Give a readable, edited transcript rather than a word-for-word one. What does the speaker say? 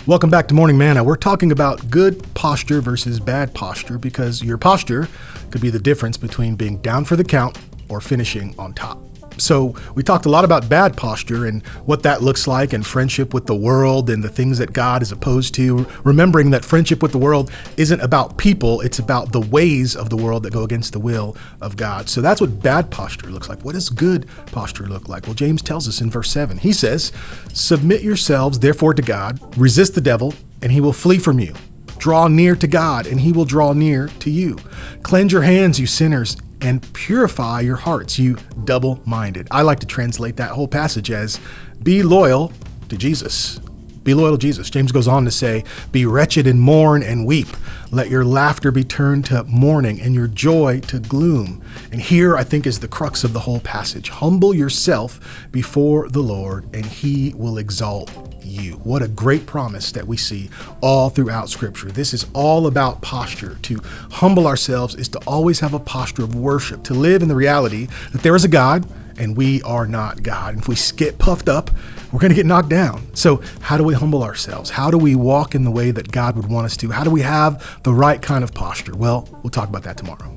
Welcome back to Morning Manna. We're talking about good posture versus bad posture because your posture could be the difference between being down for the count or finishing on top. So we talked a lot about bad posture and what that looks like and friendship with the world and the things that God is opposed to, remembering that friendship with the world isn't about people, it's about the ways of the world that go against the will of God. So that's what bad posture looks like. What does good posture look like? Well, James tells us in verse 7. He says, "Submit yourselves therefore to God, resist the devil, and he will flee from you. Draw near to God, and he will draw near to you. Cleanse your hands, you sinners, and purify your hearts, you double-minded." I like to translate that whole passage as, be loyal to Jesus. Be loyal to Jesus. James goes on to say, "Be wretched and mourn and weep. Let your laughter be turned to mourning and your joy to gloom." And here, I think, is the crux of the whole passage. Humble yourself before the Lord, and he will exalt you. What a great promise that we see all throughout Scripture. This is all about posture. To humble ourselves is to always have a posture of worship, to live in the reality that there is a God and we are not God. And if we get puffed up, we're going to get knocked down. So how do we humble ourselves? How do we walk in the way that God would want us to? How do we have the right kind of posture? Well, we'll talk about that tomorrow.